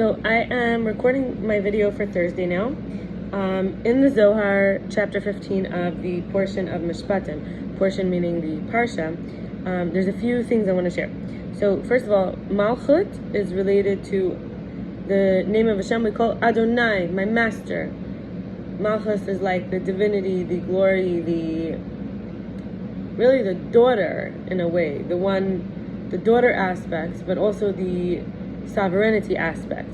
So I am recording my video for Thursday now. In the Zohar, chapter 15 of the portion of mishpatim, portion meaning the parsha, there's a few things I want to share. So first of all, Malchut is related to the name of Hashem. We call Adonai, my master. Malchus is like the divinity, the glory, really the daughter in a way, the daughter aspect, but also the sovereignty aspect.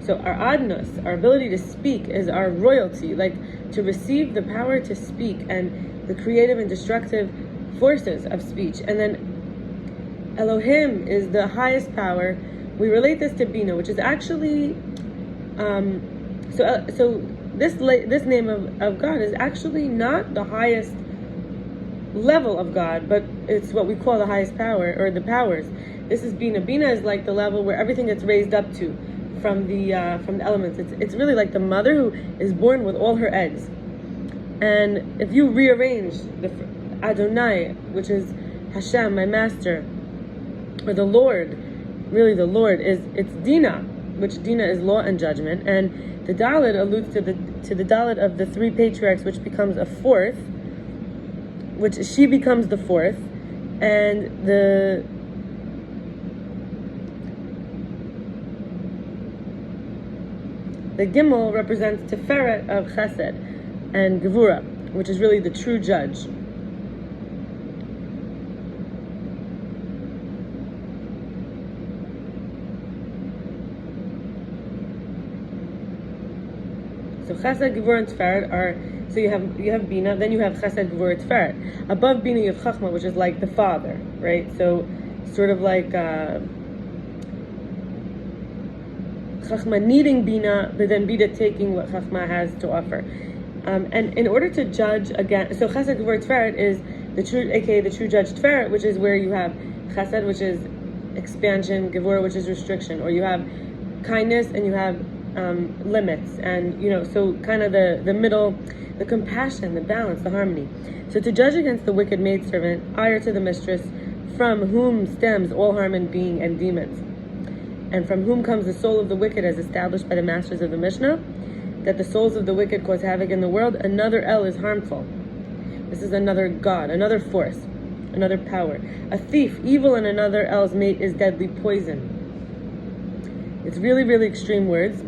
So our adnos, our ability to speak, is our royalty, like to receive the power to speak and the creative and destructive forces of speech. And then Elohim is the highest power. We relate this to Bina, which is actually this name of God is actually not the highest level of God, but it's what we call the highest power, or the powers. This is Bina. Bina is like the level where everything gets raised up to from the elements. It's really like the mother who is born with all her eggs. And if you rearrange the Adonai, which is Hashem, my master, or the Lord, really the Lord it's Dina, which Dina is law and judgment, and the Dalet alludes to the Dalet of the three patriarchs, which becomes a fourth, which she becomes the fourth, and the Gimel represents Tiferet of Chesed and Gevura, which is really the true judge. So Chesed, Gevura, and Tiferet are, so you have Bina, then you have Chesed, Gevura, Tiferet. Above Bina you have Chachma, which is like the father, right? So sort of like Chachma needing Bina, but then Bina taking what Chachma has to offer. And in order to judge again, so Chesed, Gevura, Tiferet is the true, aka the true judge Tiferet, which is where you have Chesed, which is expansion, Gevura, which is restriction, or you have kindness and you have limits, and so kind of the middle, the compassion, the balance, the harmony. So to judge against the wicked maidservant, ire to the mistress, from whom stems all harm and being and demons, and from whom comes the soul of the wicked, as established by the masters of the Mishnah, that the souls of the wicked cause havoc in the world. Another El is harmful. This is another God, another force, another power. A thief, evil, and another El's mate is deadly poison. It's really, really extreme words.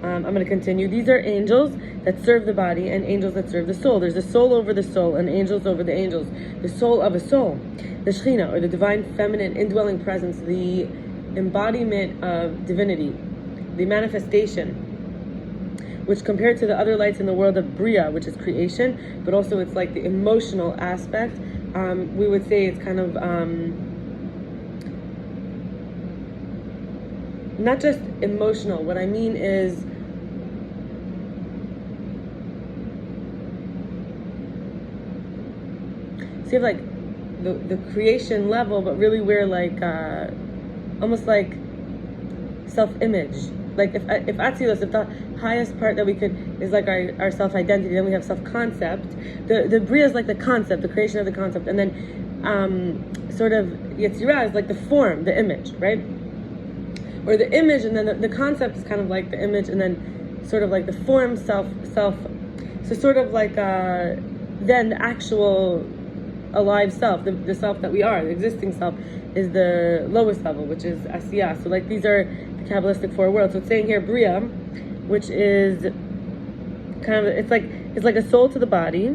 I'm going to continue. These are angels that serve the body and angels that serve the soul. There's a soul over the soul and angels over the angels. The soul of a soul, the Shekhinah, or the divine feminine indwelling presence, the embodiment of divinity, the manifestation, which compared to the other lights in the world of Bria, which is creation, but also it's like the emotional aspect. We would say it's kind of not just emotional. What I mean is so you have like the creation level, but really we're like almost like self-image. Like if Atzilos, if the highest part that we could is like our self-identity, then we have self-concept. The Bria is like the concept, the creation of the concept, and then sort of Yetzirah is like the form, the image, right? Or the image, and then the concept is kind of like the image, and then sort of like the form, self. So sort of like then the actual alive self, the self that we are, the existing self, is the lowest level, which is Asiyah. So like these are the Kabbalistic four worlds. So it's saying here Bria, which is kind of, it's like a soul to the body,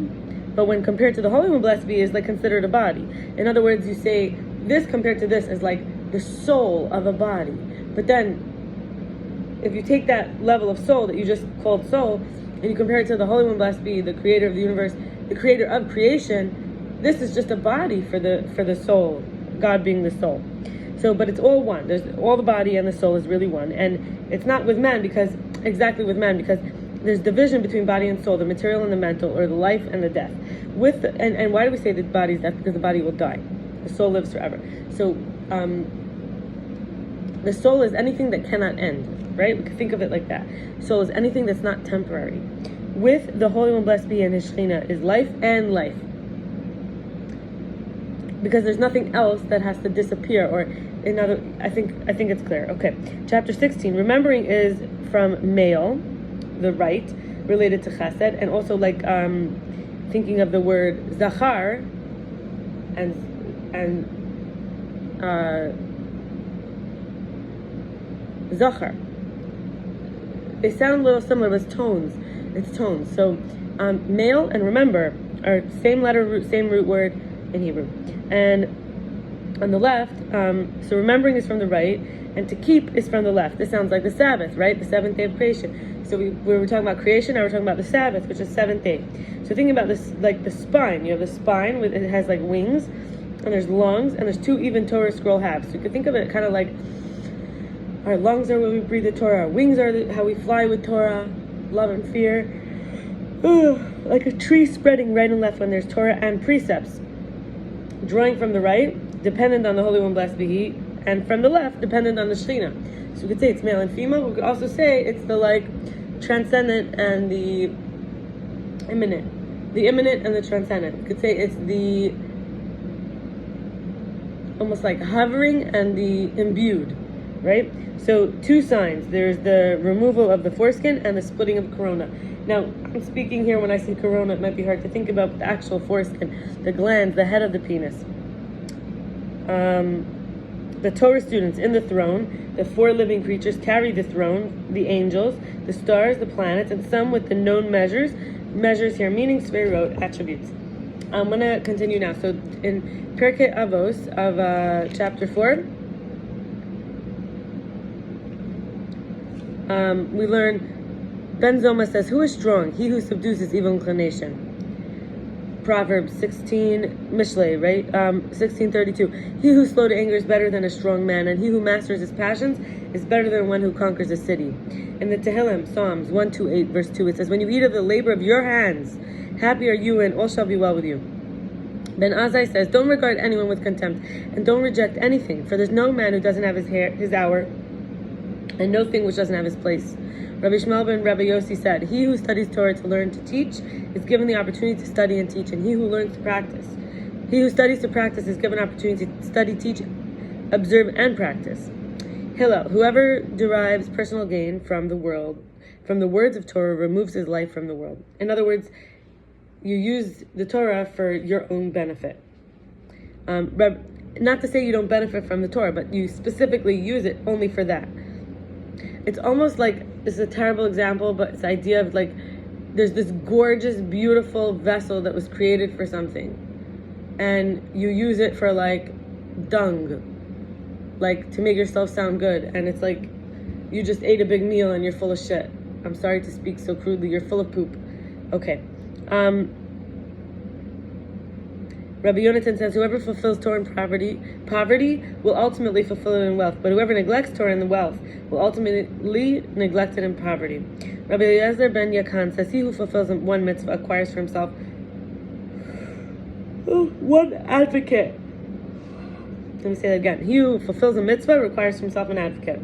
but when compared to the Holy One, blessed be, is like considered a body. In other words, you say this compared to this is like the soul of a body. But then, if you take that level of soul that you just called soul, and you compare it to the Holy One, blessed be, the creator of the universe, the creator of creation, this is just a body for the soul, God being the soul. So, but it's all one. There's all the body and the soul is really one. And it's not with man, because there's division between body and soul, the material and the mental, or the life and the death. And why do we say that body is death? Because the body will die. The soul lives forever. So, the soul is anything that cannot end, right? We can think of it like that. Soul is anything that's not temporary. With the Holy One, blessed be, and His Shekhinah is life and life. Because there's nothing else that has to disappear, or I think it's clear. Okay, chapter 16. Remembering is from male, the right, related to chesed, and also like thinking of the word Zohar and Zohar. They sound a little similar, but it's tones. So male and remember are same letter root, same root word in Hebrew. And on the left, so remembering is from the right, and to keep is from the left. This sounds like the Sabbath, right? The seventh day of creation. So we were talking about creation, now we're talking about the Sabbath, which is seventh day. So thinking about this, like the spine. You have the spine, with it has like wings, and there's lungs, and there's two even Torah scroll halves. So you could think of it kind of like our lungs are where we breathe the Torah, our wings are how we fly with Torah, love and fear. Like a tree spreading right and left when there's Torah and precepts. Drawing from the right, dependent on the Holy One, blessed be He, and from the left, dependent on the Shekhinah. So we could say it's male and female, but we could also say it's the like transcendent and the imminent. The imminent and the transcendent. We could say it's the almost like hovering and the imbued, right? So two signs. There's the removal of the foreskin and the splitting of corona. Now, I'm speaking here when I say corona, it might be hard to think about the actual foreskin, the glands, the head of the penis. The Torah students in the throne, the four living creatures carry the throne, the angels, the stars, the planets, and some with the known measures here, meaning Sferot, attributes. I'm going to continue now. So in Pirkei Avos of chapter 4, we learn, Ben Zoma says, who is strong? He who subdues his evil inclination. Proverbs 16, Mishlei, right? 16:32. He who's slow to anger is better than a strong man, and he who masters his passions is better than one who conquers a city. In the Tehillim, Psalms 128, verse 2, it says, when you eat of the labor of your hands, happy are you, and all shall be well with you. Ben Azai says, don't regard anyone with contempt, and don't reject anything, for there's no man who doesn't have his hour, and no thing which doesn't have his place. Rabbi Shmuel ben Rabbi Yossi said, he who studies Torah to learn to teach is given the opportunity to study and teach, and he who learns to practice. He who studies to practice is given opportunity to study, teach, observe, and practice. Hillel, whoever derives personal gain from the words of Torah, removes his life from the world. In other words, you use the Torah for your own benefit. Not to say you don't benefit from the Torah, but you specifically use it only for that. It's almost like, this is a terrible example, but it's the idea of like, there's this gorgeous, beautiful vessel that was created for something, and you use it for like dung, like to make yourself sound good, and it's like you just ate a big meal and you're full of shit. I'm sorry to speak so crudely, you're full of poop. Okay. Rabbi Yonatan says, whoever fulfills Torah in poverty will ultimately fulfill it in wealth, but whoever neglects Torah in the wealth will ultimately neglect it in poverty. Rabbi Eliezer ben Yakan says, he who fulfills one mitzvah acquires for himself one advocate. Let me say that again. He who fulfills a mitzvah requires for himself an advocate.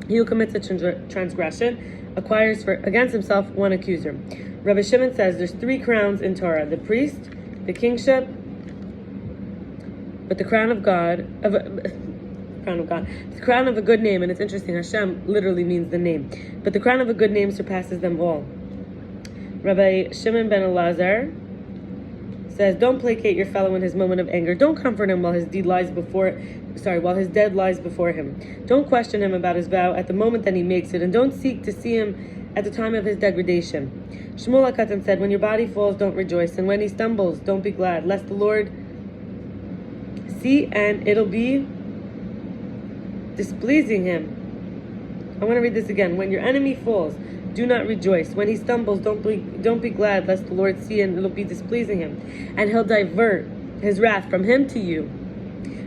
He who commits a transgression acquires against himself one accuser. Rabbi Shimon says there's 3 crowns in Torah: the priest, the kingship, but the crown of God, the crown of a good name, and it's interesting, Hashem literally means the name, but the crown of a good name surpasses them all. Rabbi Shimon ben Elazar says, don't placate your fellow in his moment of anger. Don't comfort him while his dead lies before him. Don't question him about his vow at the moment that he makes it, and don't seek to see him at the time of his degradation. Shmuel HaKatan said, when your body falls, don't rejoice, and when he stumbles, don't be glad, lest the Lord see and it'll be displeasing him. I want to read this again. When your enemy falls, do not rejoice. When he stumbles, don't be glad, lest the Lord see and it'll be displeasing him, and he'll divert his wrath from him to you.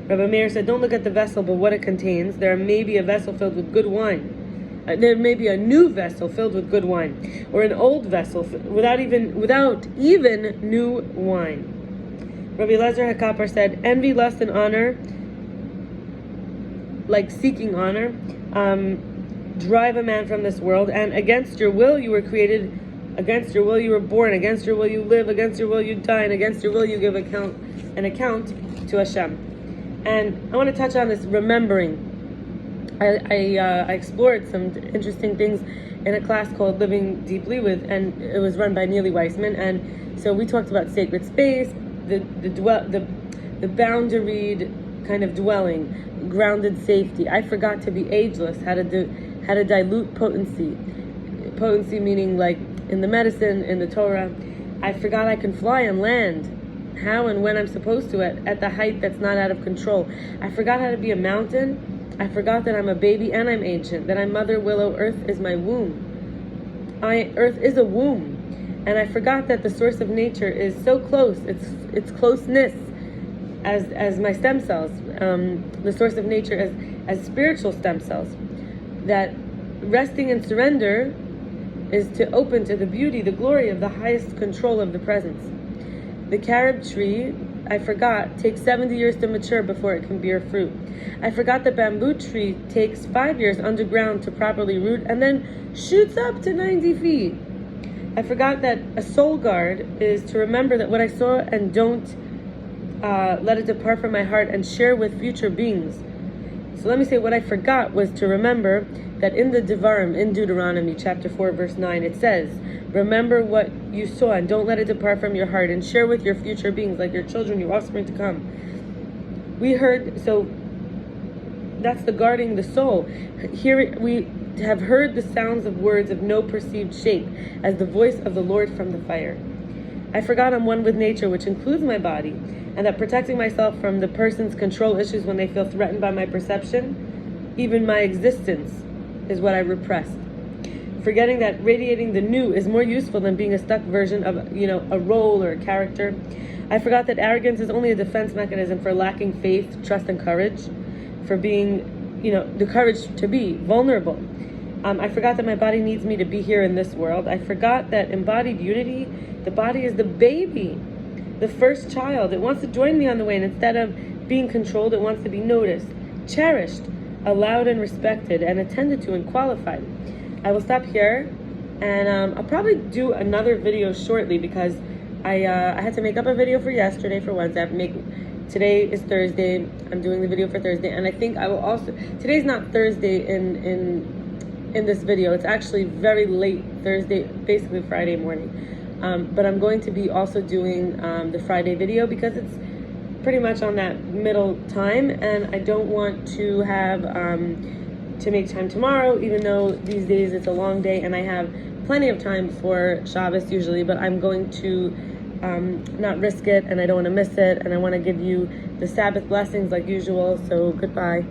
Rabbi Meir said, don't look at the vessel but what it contains. There may be a vessel filled with good wine. There may be a new vessel filled with good wine, or an old vessel without even new wine. Rabbi Elazar HaKapar said, envy, lust, and honor, like seeking honor, drive a man from this world, and against your will you were created, against your will you were born, against your will you live, against your will you die, and against your will you give an account to Hashem. And I want to touch on this remembering. I explored some interesting things in a class called Living Deeply and it was run by NilI Weissman. And so we talked about sacred space, the boundaried kind of dwelling, grounded safety. I forgot to be ageless, how to dilute potency. Potency meaning like in the medicine, in the Torah. I forgot I can fly on land, how and when I'm supposed to at the height that's not out of control. I forgot how to be a mountain. I forgot that I'm a baby and I'm ancient, that I'm mother willow, earth is my womb. Earth is a womb. And I forgot that the source of nature is so close, it's closeness as my stem cells, the source of nature as spiritual stem cells. That resting in surrender is to open to the beauty, the glory of the highest control of the presence. The carob tree, I forgot, takes 70 years to mature before it can bear fruit. I forgot the bamboo tree takes 5 years underground to properly root and then shoots up to 90 feet. I forgot that a soul guard is to remember that what I saw and don't let it depart from my heart and share with future beings. So let me say what I forgot was to remember that in the Devarim, in Deuteronomy chapter 4, verse 9, it says, remember what you saw and don't let it depart from your heart and share with your future beings, like your children, your offspring to come. We heard, so that's the guarding the soul. Here we have heard the sounds of words of no perceived shape as the voice of the Lord from the fire. I forgot I'm one with nature, which includes my body, and that protecting myself from the person's control issues when they feel threatened by my perception, even my existence, is what I repressed. Forgetting that radiating the new is more useful than being a stuck version of, a role or a character. I forgot that arrogance is only a defense mechanism for lacking faith, trust, and courage, for being, the courage to be vulnerable. I forgot that my body needs me to be here in this world. I forgot that embodied unity, the body is the baby, the first child. It wants to join me on the way, and instead of being controlled, it wants to be noticed, cherished, allowed and respected, and attended to and qualified. I will stop here, and I'll probably do another video shortly because I had to make up a video for yesterday for Wednesday. I have to make. Today is Thursday. I'm doing the video for Thursday, and I think I will also. Today's not Thursday in this video. It's actually very late Thursday, basically Friday morning. But I'm going to be also doing the Friday video because it's pretty much on that middle time, and I don't want to have to make time tomorrow, even though these days it's a long day and I have plenty of time for Shabbos usually, but I'm going to not risk it, and I don't want to miss it, and I want to give you the Sabbath blessings like usual. So goodbye.